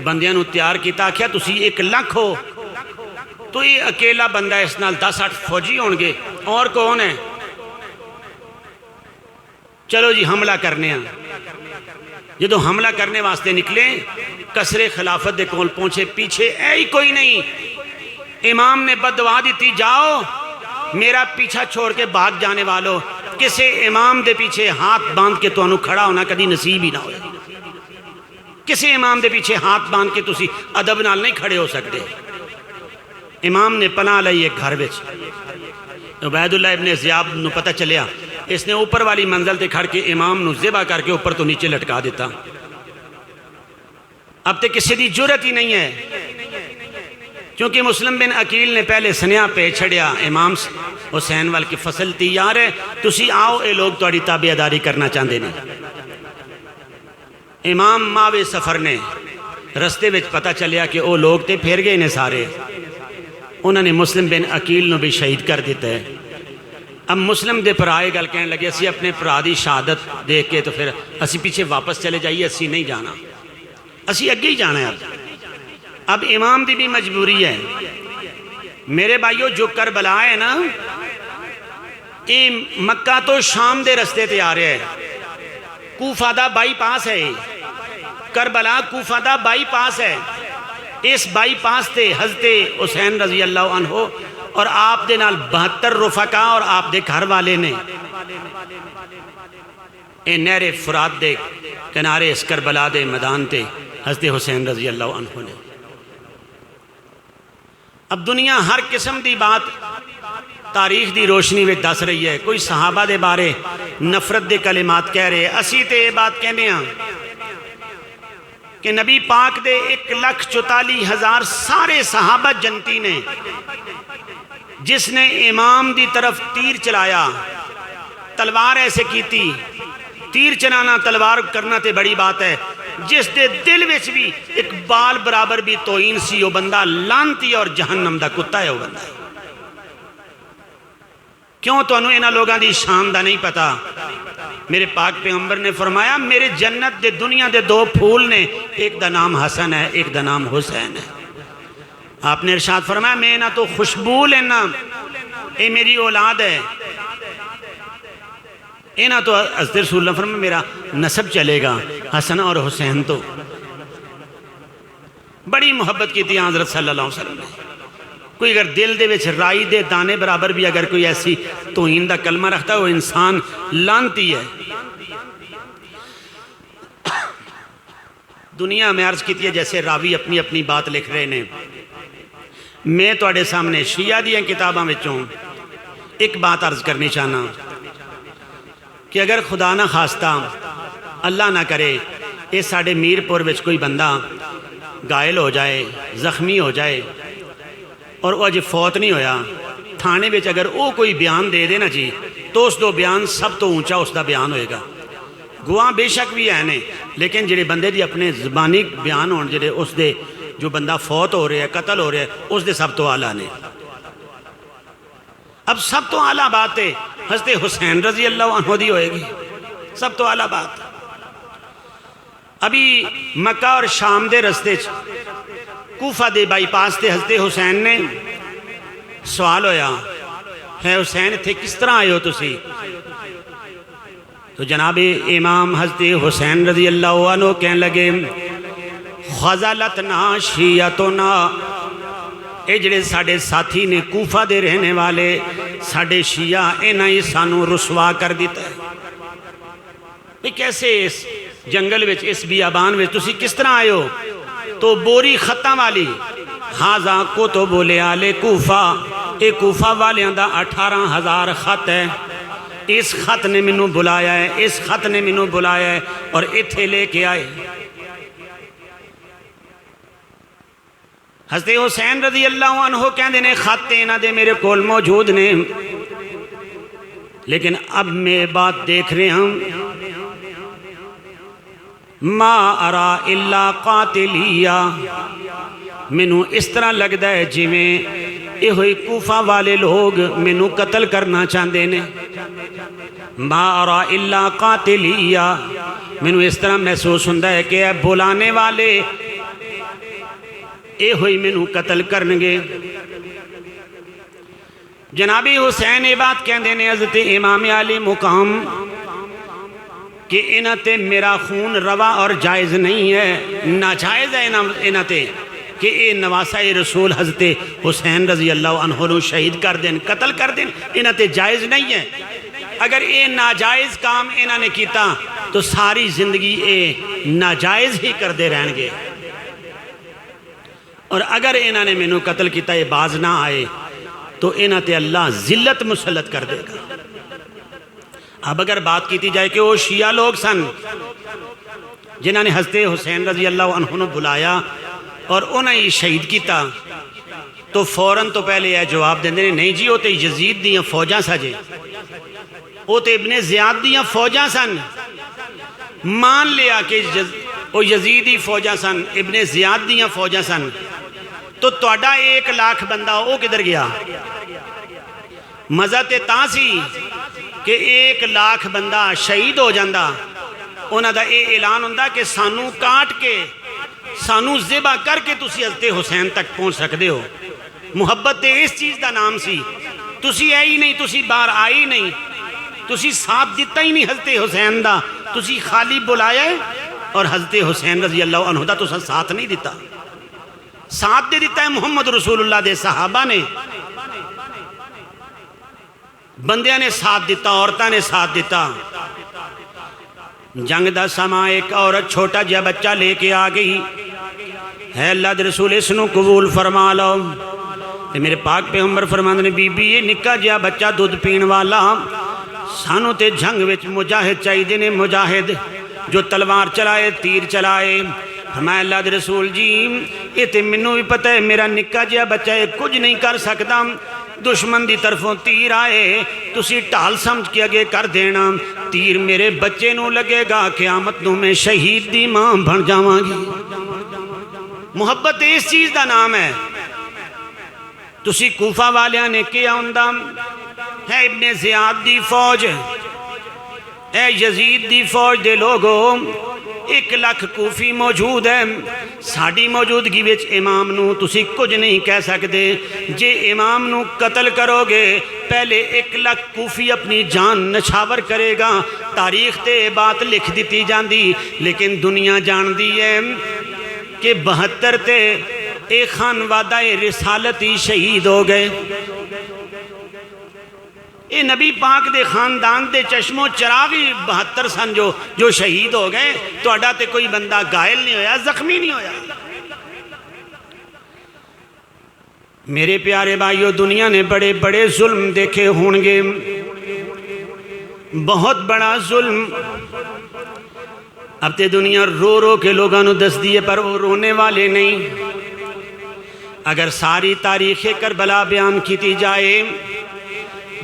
بندیاں نو تیار کیتا، کیا تسی 1 لاکھ ہو تو یہ اکیلا بندہ اس نال 10-8 فوجی ہون گے، اور کون ہے؟ چلو جی حملہ کرنے ہیں. جدو حملہ کرنے واسطے نکلے قصر خلافت دے کول پہنچے، پیچھے ہی کوئی نہیں. امام نے بددعا دیتی جاؤ میرا پیچھا چھوڑ کے بھاگ جانے والو. کسے امام دے پیچھے ہاتھ باندھ کے تو کھڑا ہونا کدی نصیب ہی نہ ہوئے. کسے امام دے پیچھے ہاتھ باندھ کے تسی ادب نال نہیں کھڑے ہو سکتے. امام نے پناہ لئی ایک گھر وچ. عبید اللہ ابن زیاد نو پتہ چلیا، اس نے اوپر والی منزل تے کھڑ کے امام نو ذبح کر کے اوپر تو نیچے لٹکا دیتا. اب تے کسی دی جرت ہی نہیں ہے، کیونکہ مسلم بن عقیل نے پہلے سنیا پہ چھڑیا امام حسین وال کی فصل تیار ہے، تسی آؤ اے لوگ تہاڈی تابعداری کرنا چاہندے نے. امام ماوے سفر نے رستے وچ پتہ چلیا کہ او لوگ تے پھیر گئے نے سارے. انہوں نے مسلم بن عقیل نو بھی شہید کر دیتا ہے. اب مسلم دے پرائے گل کہنے لگے اسی اپنے پرا دی شہادت دیکھ کے تو پھر اسی پیچھے واپس چلے جائیے، اسی نہیں جانا، اسی اگے ہی جانا ہے. اب امام دی بھی مجبوری ہے. میرے بھائیو جو کربلا ہے نا یہ مکہ تو شام دے رستے تے آ رہے ہے. کوفہ دا بائی پاس ہے، کربلا کوفہ دا بائی پاس ہے. اس بائی پاس تے حضرت حسین رضی اللہ عنہ اور آپ دے نال 72 رفقا اور آپ دے گھر والے نے اے نہر فرات دے کنارے اس کربلا دے میدان تے حضرت حسین رضی اللہ عنہ نے. اب دنیا ہر قسم دی بات تاریخ دی روشنی میں دس رہی ہے. کوئی صحابہ دے بارے نفرت دے کلمات کہہ رہے، اسی تے یہ بات کہنے ہیں کہ نبی پاک دے 1,44,000 سارے صحابہ جنتی نے. جس نے امام دی طرف تیر چلایا، تلوار ایسے کیتی، تیر چلانا تلوار کرنا تے بڑی بات ہے. جس دے دل وچ بھی ایک بال برابر بھی توہین سی، وہ بندہ لانتی اور جہنم دا کتا ہے. وہ بندہ کیوں تو انہوں انہاں لوگاں دی شان دا نہیں پتا. میرے پاک پیغمبر نے فرمایا میرے جنت دے دنیا دے 2 پھول نے، ایک دا نام حسن ہے ایک دا نام حسین ہے. آپ نے ارشاد فرمایا میں نہ تو خوشبو لینا، اے میری اولاد ہے، اے نہ تو حضرت رسول اللہ فرمایا میرا نسب چلے گا. حسن اور حسین تو بڑی محبت کی تھی حضرت صلی اللہ علیہ وسلم نے. کوئی اگر دل دے وچ رائی دے دانے برابر بھی اگر کوئی ایسی توہین دا کلمہ رکھتا ہے وہ انسان لانتی ہے. دنیا میں عرض کیتی ہے جیسے راوی اپنی اپنی بات لکھ رہے ہیں، میں تواڈے سامنے شیعہ دیاں کتاباں وچوں ایک بات عرض کرنی چاہنا کہ اگر خدا نہ خواستہ اللہ نہ کرے یہ ساڑھے میر پور وچ کوئی بندہ گائل ہو جائے، زخمی ہو جائے اور وہ اج فوت نہیں ہویا، تھانے وچ اگر وہ کوئی بیان دے دے نا جی تو اس دو بیان سب تو اونچا اس دا بیان ہوئے گا۔ گواہ بے شک بھی ہیں لیکن جڑے بندے دی اپنے زبانی بیان ہون جڑے اس دے جو بندہ فوت ہو رہے ہے، قتل ہو رہے ہے، اس دے سب تو اعلیٰ نے۔ اب سب تو اعلیٰ بات ہے حضرت حسین رضی اللہ عنہ دی ہوئے گی، سب تو اعلیٰ بات۔ ابھی مکہ اور شام دے رستے کوفہ دے بائی پاس تے حضرت حسین نے سوال ہویا ہے حسین تھے کس طرح آئے ہو تسی؟ تو جناب امام حضرت حسین رضی اللہ عنہ کہنے لگے خزلتنا شیعتنا، اے جڑے ساڑھے ساتھی نے کوفہ دے رہنے والے ساڑھے شیعہ انہاں ہی سانو رسوا کر دیتا ہے۔ یہ کیسے اس جنگل وچ اس بیابان وچ تسی کس طرح آئے ہو؟ تو بوری خطاں والی ہاذا کتب لآل کوفہ، اے کوفہ والیاں دا 18,000 خط ہے، اس خط نے منوں بلایا ہے، اس خط نے منوں بلایا ہے اور اتھے لے کے آئے۔ حضرت حسین رضی اللہ عنہ کہندے نے خط انہاں دے میرے کول موجود نے، لیکن اب میں بات دیکھ رہے ہوں ما ارا الا قاتلیہ، مینوں اس طرح لگدا ہے جی میں یہ ہوئی کوفہ والے لوگ مینوں قتل کرنا چاہندے نے۔ ما ارا الا قاتلیہ، مینوں اس طرح محسوس ہوندا ہے کہ بلانے والے اے ہوئی مینوں قتل کرنگے۔ جناب حسین یہ بات کہندے نے حضرت امام علی مقام کہ انہاں تے میرا خون روا اور جائز نہیں ہے، ناجائز ہے انہاں تے کہ اے نواسہ رسول حضرت حسین رضی اللہ عنہ نو شہید کر دیں، قتل کر دیں، انہاں تے جائز نہیں ہے۔ اگر اے ناجائز کام انہاں نے کیتا تو ساری زندگی اے ناجائز ہی کر دے رہن گے، اور اگر انہاں نے مینوں قتل کیتا یہ باز نہ آئے تو انہاں تے اللہ ذلت مسلط کر دے گا۔ اب اگر بات کیتی جائے کہ وہ شیعہ لوگ سن جنہاں نے حضرت حسین رضی اللہ عنہ نے بلایا اور انہاں ہی شہید کیتا تو فوراً تو پہلے یہ جواب دیں دے نہیں جی وہ تے یزید دیاں فوجاں سجے، وہ تے ابن زیاد دیاں فوجاں سن، مان لیا کہ وہ یزیدی فوجاں سن، ابن زیاد دیاں فوجاں سن، تو توڑا 1 لاکھ بندہ وہ کدھر گیا؟ مزہ تے تاں سی کہ 1 لاکھ بندہ شہید ہو جاندہ، انہاں دا اے اعلان ہوندہ کہ سانو کاٹ کے سانو ذبح کر کے تسی حضرت حسین تک پہنچ سکتے ہو۔ محبت تے اس چیز دا نام سی، تسی آئی نہیں، تسی باہر آئی نہیں، تسی ساتھ دیتا ہی نہیں حضرت حسین دا، تسی خالی بلایا ہے اور حضرت حسین رضی اللہ عنہ دا تسا ساتھ نہیں دیتا، ساتھ دے دیتا ہے محمد رسول اللہ دے صحابہ نے، بندیاں نے ساتھ دیتا، عورتاں نے ساتھ دیتا۔ جنگ دا سما ایک عورت چھوٹا جا بچہ لے کے آ گئی، ہے اللہ دے رسول اس نو قبول فرما لو، تے میرے پاک پیغمبر فرماندے نے بی بی یہ نکا جا بچہ دودھ پین والا، سانو تے جنگ وچ مجاہد چاہیے نے، مجاہد جو تلوار چلائے تیر چلائے۔ فرمایا اللہ دے رسول جی یہ تے منوں بھی پتہ ہے میرا نکا جا بچہ کچھ نہیں کر سکتا، دشمن دی طرفوں تیر آئے تسی ٹال سمجھ کے اگے کر دینا، تیر میرے بچے نو لگے گا قیامت نو میں شہید دی ماں بن جاواں گی۔ محبت اس چیز دا نام ہے۔ تسی کوفہ والیاں نے کیا ہوندہ ہے ابن زیاد دی فوج، اے یزید دی فوج دے لوگوں 1 لاکھ کوفی موجود ہے، ساڑی موجودگی وچ امام نو تسی کچھ نہیں کہہ سکتے، جے امام نو قتل کرو گے پہلے 1 لاکھ کوفی اپنی جان نچھاور کرے گا، تاریخ تے بات لکھ دیتی جاندی، لیکن دنیا جان دی ہے کہ 72 تے ایک خانوادہ رسالتی شہید ہو گئے۔ یہ نبی پاک دے خاندان دے چشموں چراغی 72 سن جو شہید ہو گئے. تہاڈا تے کوئی بندہ گائل نہیں ہویا، زخمی نہیں ہویا. میرے پیارے بھائیو، دنیا نے بڑے بڑے ظلم دیکھے ہوں گے، بہت بڑا ظلم. اب تے دنیا رو رو کے لوگاں نو دس دیے، پر وہ رونے والے نہیں. اگر ساری تاریخ کربلا بیان کیتی جائے،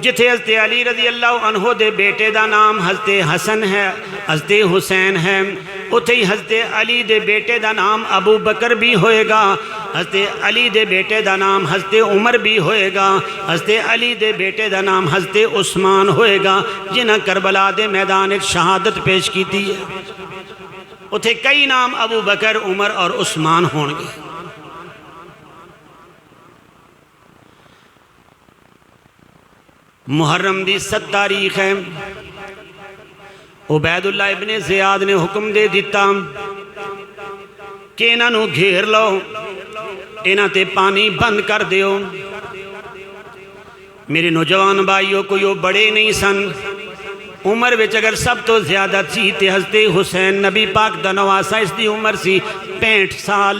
جتھے حضرت علی رضی اللہ عنہ دے بیٹے دا نام حضرت حسن ہے، حضرت حسین ہے، اتھے ہی حضرت علی دے بیٹے دا نام ابو بکر بھی ہوئے گا، حضرت علی دے بیٹے دا نام حضرت عمر بھی ہوئے گا، حضرت علی دے بیٹے دا نام حضرت عثمان ہوئے گا، جنہاں کربلا دے میدان ایک شہادت پیش کیتی ہے. اتھے کئی نام ابو بکر، عمر اور عثمان ہون گے. محرم دی 7 تاریخ ہے. عبید اللہ ابن زیاد نے حکم دے دیتا کہ انہاں نو گھیر لو، انہاں تے پانی بند کر دیو. میرے نوجوان بھائیوں، کوئی وہ بڑے نہیں سن. عمر وچ اگر سب تو زیادہ تھی تے حضرت حسین نبی پاک دا نواسا، اس دی عمر سی 65 سال.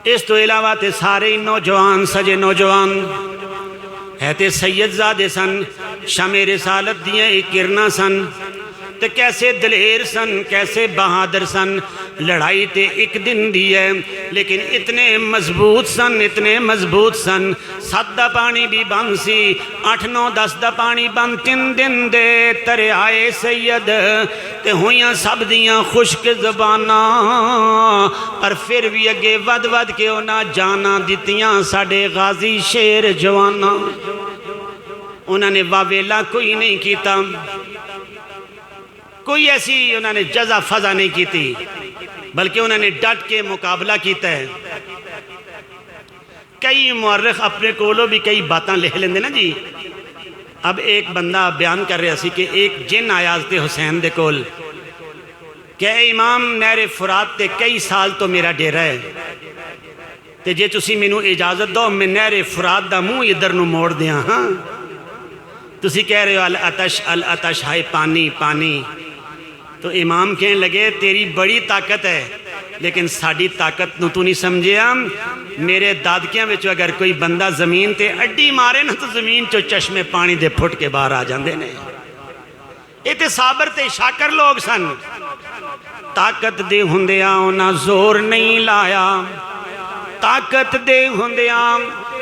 اس تو علاوہ تے سارے نوجوان سجے نوجوان ہے تے سید زادے سن، شمع رسالت دیاں ایک کرنا سن. تے کیسے دلیر سن، کیسے بہادر سن. لڑائی تے ایک دن دی ہے لیکن اتنے مضبوط سن، اتنے مضبوط سن. 7 دا پانی بھی بند سی، 8 9 10 دا پانی بند. 3 دن دے ترے آئے سید تے ہویاں سب دیاں خشک زباناں، پر پھر بھی اگے ود ود کے انہاں جانا دتیاں ساڑے غازی شیر جواناں. انہوں نے واویلا کوئی نہیں کیتا، کوئی ایسی انہوں نے جزا فضا نہیں کیتی، بلکہ انہوں نے ڈٹ کے مقابلہ کیتا ہے. کئی مورخ اپنے کولو بھی کئی باتاں لکھ لیندے نا جی. اب ایک بندہ بیان کر رہا سی کہ ایک جن آیا حضرت حسین دے کول کہ اے امام، نہر فرات تے کئی سال تو میرا ڈیرہ ہے، تے جے تسی مینوں اجازت دو میں نہر فرات دا منہ ادھر نو موڑ دیاں. ہاں تسی کہہ رہے ہو العطش العطش، ہائے پانی پانی. تو امام کہنے لگے تیری بڑی طاقت ہے لیکن ساڑی طاقت نو تو نہیں سمجھیا. میرے دادکیاں وچوں اگر کوئی بندہ زمین تے اڈی مارے نا تو زمین چو چشمے پانی دے پھٹ کے باہر آ جاندے نے. یہ تے صابر تے شاکر لوگ سن. طاقت دے ہوندیاں انہاں زور نہیں لایا، طاقت دے ہوندیاں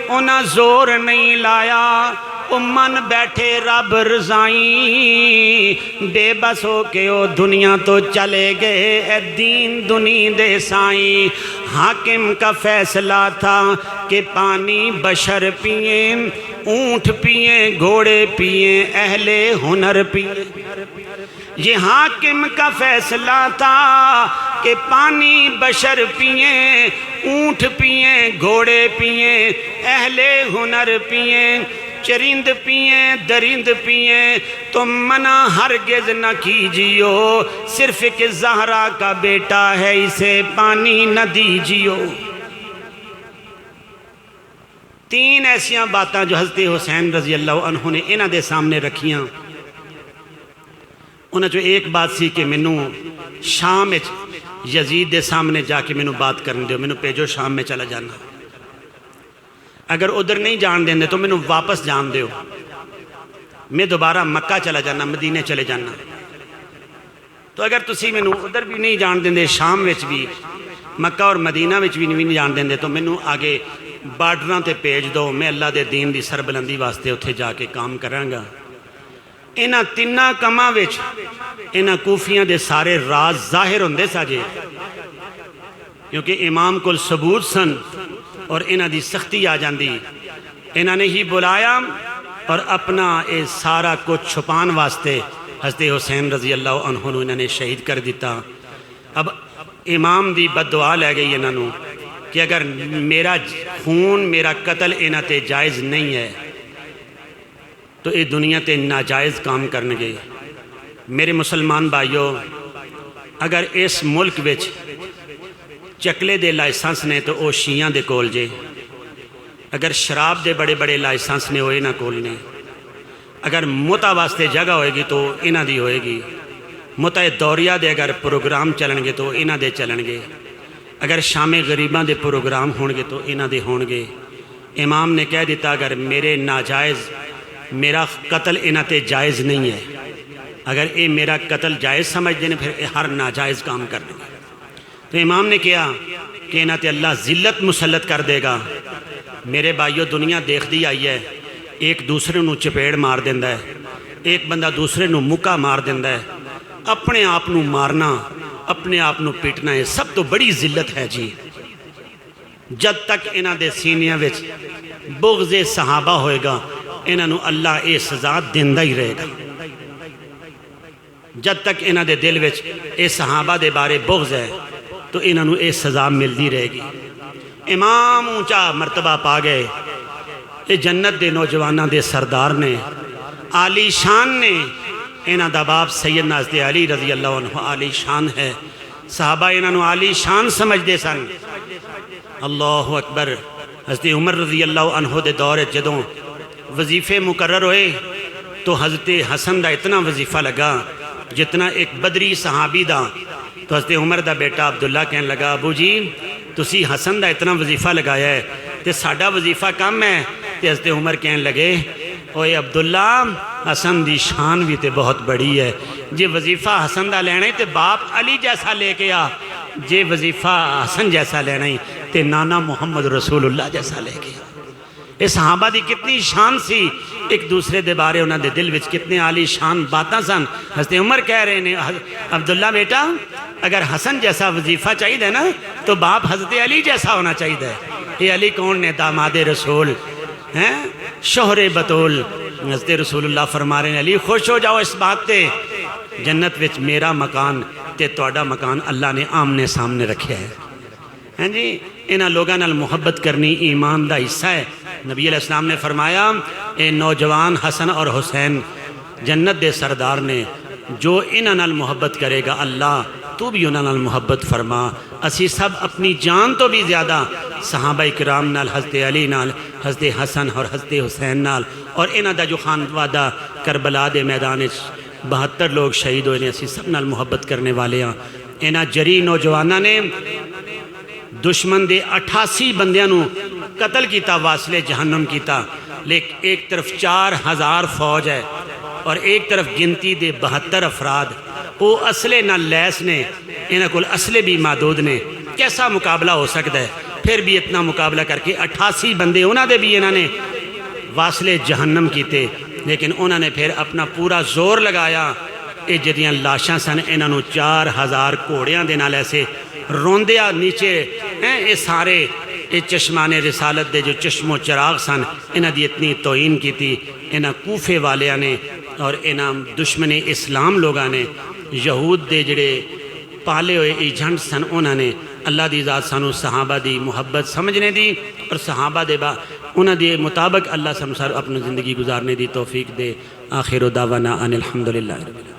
انہاں زور نہیں لایا. من بیٹھے رب رضائیں، بے بس ہو کے او دنیا تو چلے گئے، اے دین دنی دے سائیں. حاکم کا فیصلہ تھا کہ پانی بشر پئیں، اونٹ پئیں، گھوڑے پئیں، اہل ہنر پئیں. یہ حاکم کا فیصلہ تھا کہ پانی بشر پئیں، اونٹ پئیں، گھوڑے پئیں، اہل ہنر پئیں، چرند پئیں، درند پئیں. تم منع ہرگز نہ کیجیو، صرف ایک زہرا کا بیٹا ہے، اسے پانی نہ دیجیو. 3 ایسیاں باتاں جو حضرت حسین رضی اللہ عنہ نے انہاں دے سامنے رکھیاں. انہاں جو ایک بات سی کہ مینوں شام یزید دے سامنے جا کے مینوں بات کرن دیو، مینوں پیجو شام میں چلا جانا. اگر ادھر نہیں جان دیں دے تو مینوں واپس جان دیو، میں دوبارہ مکہ چلا جانا، مدینے چلے جانا. تو اگر تسی مینوں ادھر بھی نہیں جان دیں دے، شام وچ بھی، مکہ اور مدینہ وچ بھی نہیں جان دیں دے، تو مینوں آگے بارڈراں تے بھیج دو، میں اللہ دے دین دی سربلندی واسطے اتھے جا کے کام کراں گا. انہاں 3 کماں وچ انہاں کوفیاں دے سارے راز ظاہر ہوندے ساجے، کیونکہ امام کول ثبوت سن اور انہاں دی سختی آ جاندی. انہاں نے ہی بلایا اور اپنا اے سارا کچھ چھپان واسطے حضرت حسین رضی اللہ عنہ انہوں نے شہید کر دیتا. اب امام دی بد دعا لے گئی انہوں نے کہ اگر میرا خون، میرا قتل انہاں تے جائز نہیں ہے تو یہ دنیا تے ناجائز کام کرنے گئے. میرے مسلمان بھائیو، اگر اس ملک وچ چکلے دے لائسنس نے تو او شیعہ دے کول جے، اگر شراب دے بڑے بڑے لائسنس نے ہوئے نہ کولنے، اگر متا واسطے جگہ ہوئے گی تو انہاں دی ہوئے گی، متا دوریہ دے اگر پروگرام چلن گے تو انہاں دے چلن گے، اگر شام غریباں دے پروگرام ہون گے تو انہاں دے ہون گے۔ امام نے کہہ دیتا اگر میرے ناجائز میرا قتل انہاں تے جائز نہیں ہے، اگر اے میرا قتل جائز سمجھ دینے پھر اے ہر ناجائز کام کر دیں گے۔ تو امام نے کیا کہ انہاں تے اللہ ذلت مسلط کر دے گا۔ میرے بھائیو دنیا دیکھ دی آئی ہے، ایک دوسرے نو چپیڑ مار دیندہ ہے، ایک بندہ دوسرے نو مکہ مار دیندہ ہے، اپنے آپ نو مارنا، اپنے آپ نو پیٹنا ہے سب تو بڑی ذلت ہے جی۔ جد تک انہاں دے سینیاں وچ بغض صحابہ ہوئے گا انہاں نو اللہ اے سزا دیندہ ہی رہے گا۔ جد تک انہاں دے دل وچ اے صحابہ دے بارے بغض ہے تو انہاں نو اے سزا ملدی رہے گی۔ امام اونچا مرتبہ پا گئے، اے جنت دے نوجوانہ دے سردار نے، عالی شان نے، انہاں دا باپ سیدنا حضرت علی رضی اللہ عنہ عالی شان ہے، صحابہ انہاں نو عالی شان سمجھ دے سن۔ اللہ اکبر۔ حضرت عمر رضی اللہ عنہ دے دور جدوں وظیفے مقرر ہوئے تو حضرت حسن دا اتنا وظیفہ لگا جتنا ایک بدری صحابی دا، تو حضرت عمر دا بیٹا عبداللہ کہنے لگا ابو جی تسی حسن دا اتنا وظیفہ لگایا ہے تے ساڈا وظیفہ کم ہے، تے حضرت عمر کہنے لگے اوے عبداللہ حسن دی شان بھی تے بہت بڑی ہے، جے وظیفہ حسن دا لینا ہی تے باپ علی جیسا لے کے آ، جے وظیفہ حسن جیسا لینا ہی تے نانا محمد رسول اللہ جیسا لے کے آ۔ اے صحابہ دی کتنی شان سی، ایک دوسرے دے بارے انہاں دے دل وچ کتنے عالی شان باتاں سن۔ حضرت عمر کہہ رہے ہیں عبداللہ بیٹا اگر حسن جیسا وظیفہ چاہیے نا تو باپ حضرت علی جیسا ہونا چاہیے۔ یہ علی کون نے؟ داماد رسول ہیں، شوہر بطول۔ حضرت رسول اللہ فرما رہے ہیں علی خوش ہو جاؤ اس بات تے، جنت وچ میرا مکان تے تہاڈا مکان اللہ نے آمنے سامنے رکھیا ہے۔ ہیں جی انہاں لوگاں نال محبت کرنی ایمان دا حصہ ہے۔ نبی علیہ السلام نے فرمایا اے نوجوان حسن اور حسین جنت دے سردار نے، جو انہاں نال محبت کرے گا اللہ تو بھی انہاں نال محبت فرما۔ اسی سب اپنی جان تو بھی زیادہ صحابہ کرام نال، حضرت علی نال، حضرت حسن اور حضرت حسین نال، اور انہاں دا جو خانوادہ کربلا دے میدان 72 لوگ شہید ہوئے نے، اسی سب نال محبت کرنے والے ہاں۔ انہاں جری نوجوانہ نے دشمن دے 88 بندیاں نو قتل کیتا، واصل جہنم کیتا، لیکن ایک طرف 4000 فوج ہے اور ایک طرف گنتی دے 72 افراد، وہ اسلحے نہ لیس نے، انہاں کول اسلحے بھی محدود نے، کیسا مقابلہ ہو سکتا ہے؟ پھر بھی اتنا مقابلہ کر کے 88 بندے انہاں دے بھی انہاں نے واصل جہنم کیتے، لیکن انہاں نے پھر اپنا پورا زور لگایا۔ اے جدیاں لاشاں سن انہاں نو 4000 گھوڑیاں دے نال ایسے روندیا نیچے اے سارے اے چشمان رسالت دے جو چشم و چراغ سن، انہاں دی اتنی توہین کی تھی انہاں کوفے والیاں نے اور انہاں دشمن اسلام لوگاں نے، یہود دے جڑے پالے ہوئے ایجنٹ سن، انہاں نے اللہ دی ذات سانو صحابہ دی محبت سمجھنے دی اور صحابہ دے انہاں دے مطابق اللہ سمسر اپنی زندگی گزارنے دی توفیق دے۔ آخر دعوانا ان الحمدللہ رب العالمین۔